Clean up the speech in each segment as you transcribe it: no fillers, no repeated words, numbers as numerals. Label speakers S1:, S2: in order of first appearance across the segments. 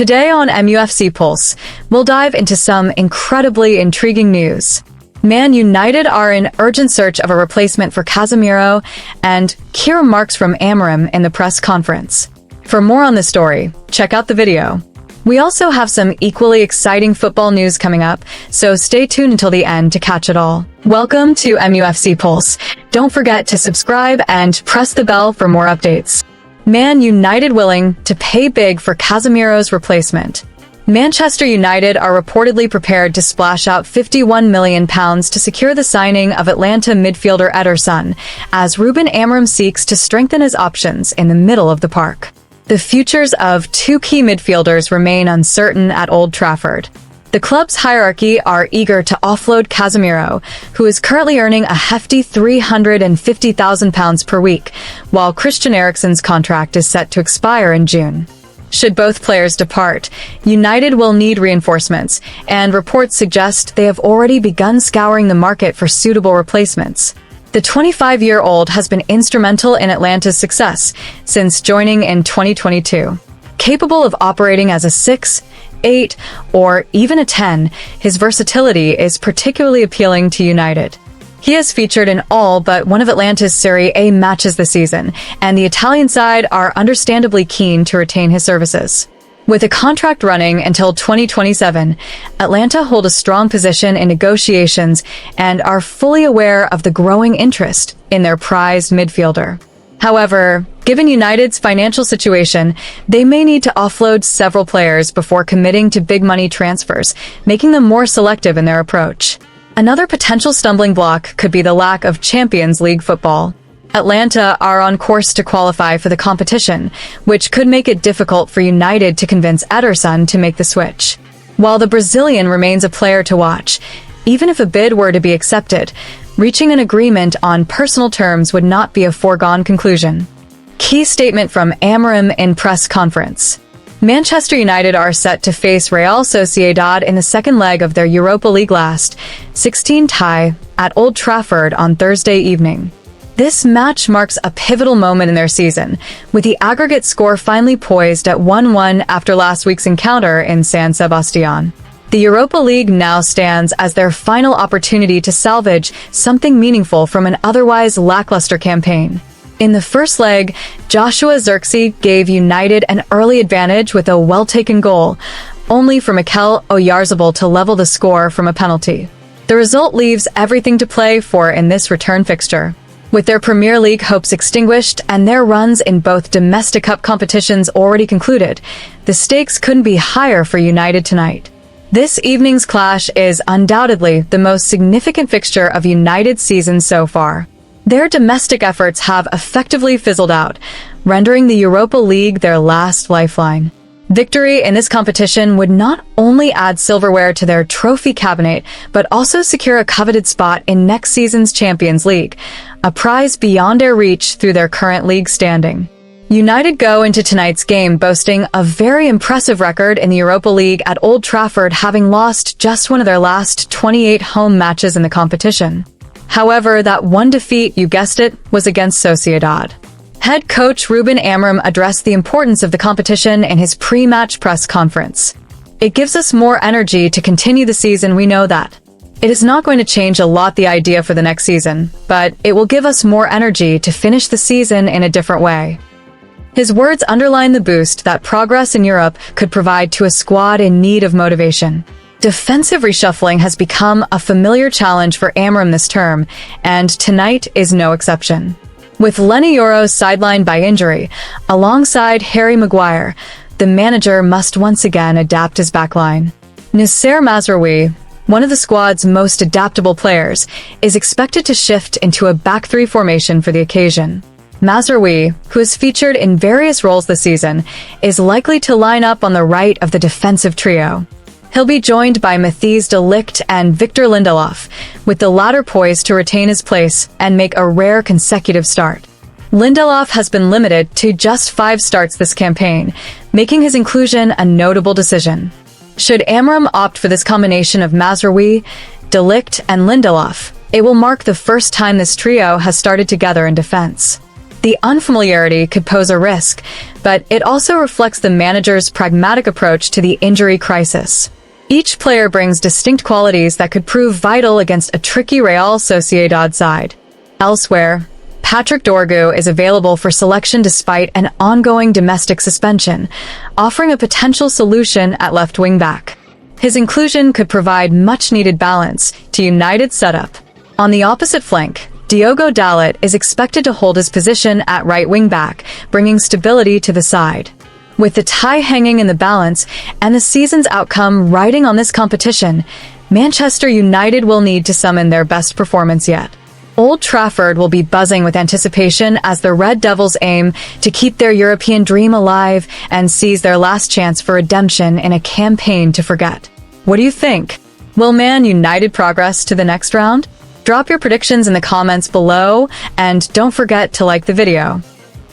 S1: Today on MUFC Pulse, we'll dive into some incredibly intriguing news. Man United are in urgent search of a replacement for Casemiro, and key remarks from Amorim in the press conference. For more on this story, check out the video. We also have some equally exciting football news coming up, so stay tuned until the end to catch it all. Welcome to MUFC Pulse. Don't forget to subscribe and press the bell for more updates. Man United willing to pay big for Casemiro's replacement. Manchester United are reportedly prepared to splash out £51 million to secure the signing of Atlanta midfielder Ederson, as Ruben Amorim seeks to strengthen his options in the middle of the park. The futures of two key midfielders remain uncertain at Old Trafford. The club's hierarchy are eager to offload Casemiro, who is currently earning a hefty £350,000 per week, while Christian Eriksen's contract is set to expire in June. Should both players depart, United will need reinforcements, and reports suggest they have already begun scouring the market for suitable replacements. The 25-year-old has been instrumental in Atlanta's success since joining in 2022. Capable of operating as a 6, 8, or even a 10, his versatility is particularly appealing to United. He has featured in all but one of Atlanta's Serie A matches this season, and the Italian side are understandably keen to retain his services. With a contract running until 2027, Atlanta hold a strong position in negotiations and are fully aware of the growing interest in their prized midfielder. However, given United's financial situation, they may need to offload several players before committing to big money transfers, making them more selective in their approach. Another potential stumbling block could be the lack of Champions League football. Atlanta are on course to qualify for the competition, which could make it difficult for United to convince Ederson to make the switch. While the Brazilian remains a player to watch, even if a bid were to be accepted, reaching an agreement on personal terms would not be a foregone conclusion. Key statement from Amorim in press conference. Manchester United are set to face Real Sociedad in the second leg of their Europa League last 16 tie at Old Trafford on Thursday evening. This match marks a pivotal moment in their season, with the aggregate score finally poised at 1-1 after last week's encounter in San Sebastian. The Europa League now stands as their final opportunity to salvage something meaningful from an otherwise lackluster campaign. In the first leg, Joshua Zirkzee gave United an early advantage with a well-taken goal, only for Mikel Oyarzabal to level the score from a penalty. The result leaves everything to play for in this return fixture. With their Premier League hopes extinguished and their runs in both domestic cup competitions already concluded, the stakes couldn't be higher for United tonight. This evening's clash is undoubtedly the most significant fixture of United's season so far. Their domestic efforts have effectively fizzled out, rendering the Europa League their last lifeline. Victory in this competition would not only add silverware to their trophy cabinet, but also secure a coveted spot in next season's Champions League, a prize beyond their reach through their current league standing. United go into tonight's game boasting a very impressive record in the Europa League at Old Trafford, having lost just one of their last 28 home matches in the competition. However, that one defeat, you guessed it, was against Sociedad. Head coach Ruben Amorim addressed the importance of the competition in his pre-match press conference. It gives us more energy to continue the season, we know that. It is not going to change a lot the idea for the next season, but it will give us more energy to finish the season in a different way. His words underline the boost that progress in Europe could provide to a squad in need of motivation. Defensive reshuffling has become a familiar challenge for Amorim this term, and tonight is no exception. With Lenny Yoro sidelined by injury, alongside Harry Maguire, the manager must once again adapt his backline. Nasser Mazraoui, one of the squad's most adaptable players, is expected to shift into a back three formation for the occasion. Mazraoui, who has featured in various roles this season, is likely to line up on the right of the defensive trio. He'll be joined by Matthijs de Ligt and Victor Lindelof, with the latter poised to retain his place and make a rare consecutive start. Lindelof has been limited to just 5 starts this campaign, making his inclusion a notable decision. Should Amorim opt for this combination of Mazraoui, de Ligt, and Lindelof, it will mark the first time this trio has started together in defense. The unfamiliarity could pose a risk, but it also reflects the manager's pragmatic approach to the injury crisis. Each player brings distinct qualities that could prove vital against a tricky Real Sociedad side. Elsewhere, Patrick Dorgu is available for selection despite an ongoing domestic suspension, offering a potential solution at left wing-back. His inclusion could provide much-needed balance to United's setup. On the opposite flank, Diogo Dalot is expected to hold his position at right wing-back, bringing stability to the side. With the tie hanging in the balance and the season's outcome riding on this competition, Manchester United will need to summon their best performance yet. Old Trafford will be buzzing with anticipation as the Red Devils aim to keep their European dream alive and seize their last chance for redemption in a campaign to forget. What do you think? Will Man United progress to the next round? Drop your predictions in the comments below, and don't forget to like the video.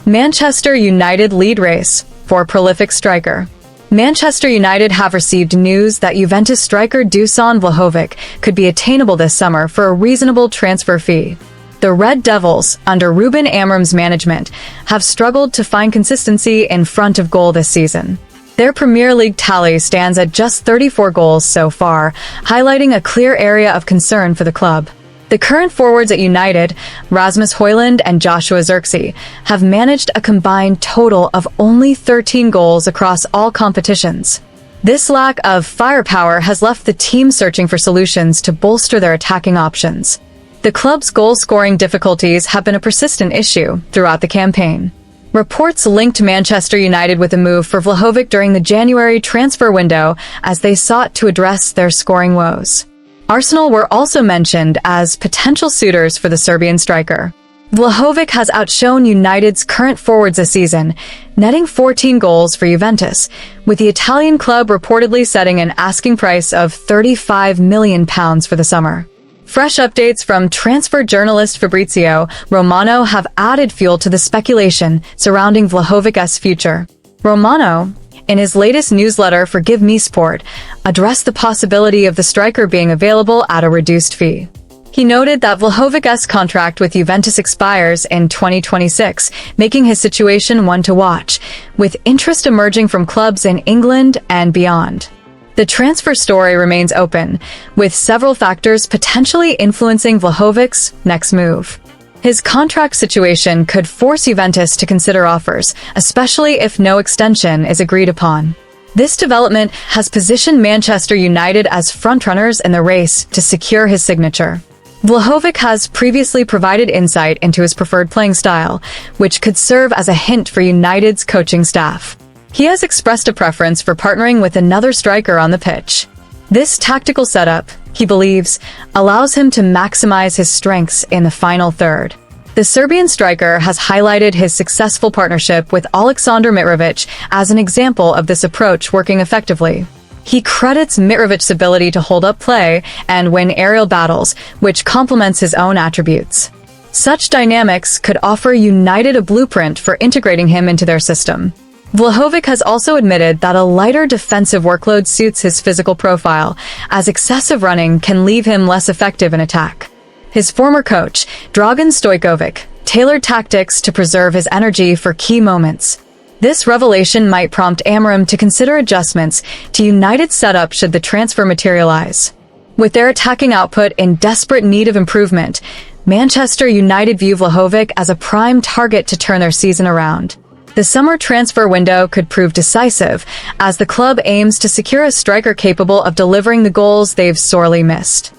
S1: Manchester United lead race for prolific striker. Manchester United have received news that Juventus striker Dusan Vlahovic could be attainable this summer for a reasonable transfer fee. The Red Devils, under Ruben Amorim's management, have struggled to find consistency in front of goal this season. Their Premier League tally stands at just 34 goals so far, highlighting a clear area of concern for the club. The current forwards at United, Rasmus Højlund and Joshua Zirkzee, have managed a combined total of only 13 goals across all competitions. This lack of firepower has left the team searching for solutions to bolster their attacking options. The club's goal-scoring difficulties have been a persistent issue throughout the campaign. Reports linked Manchester United with a move for Vlahovic during the January transfer window as they sought to address their scoring woes. Arsenal were also mentioned as potential suitors for the Serbian striker. Vlahovic has outshone United's current forwards this season, netting 14 goals for Juventus, with the Italian club reportedly setting an asking price of £35 million for the summer. Fresh updates from transfer journalist Fabrizio Romano have added fuel to the speculation surrounding Vlahovic's future. Romano, in his latest newsletter for Give Me Sport, addressed the possibility of the striker being available at a reduced fee. He noted that Vlahovic's contract with Juventus expires in 2026, making his situation one to watch, with interest emerging from clubs in England and beyond. The transfer story remains open, with several factors potentially influencing Vlahovic's next move. His contract situation could force Juventus to consider offers, especially if no extension is agreed upon. This development has positioned Manchester United as frontrunners in the race to secure his signature. Vlahovic has previously provided insight into his preferred playing style, which could serve as a hint for United's coaching staff. He has expressed a preference for partnering with another striker on the pitch. This tactical setup, he believes, allows him to maximize his strengths in the final third. The Serbian striker has highlighted his successful partnership with Aleksandar Mitrovic as an example of this approach working effectively. He credits Mitrovic's ability to hold up play and win aerial battles, which complements his own attributes. Such dynamics could offer United a blueprint for integrating him into their system. Vlahovic has also admitted that a lighter defensive workload suits his physical profile, as excessive running can leave him less effective in attack. His former coach, Dragan Stojkovic, tailored tactics to preserve his energy for key moments. This revelation might prompt Amorim to consider adjustments to United's setup should the transfer materialize. With their attacking output in desperate need of improvement, Manchester United view Vlahovic as a prime target to turn their season around. The summer transfer window could prove decisive, as the club aims to secure a striker capable of delivering the goals they've sorely missed.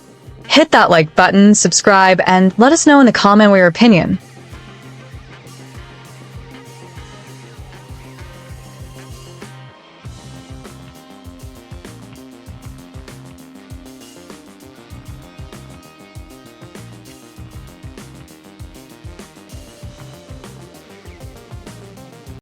S1: Hit that like button, subscribe, and let us know in the comment your opinion.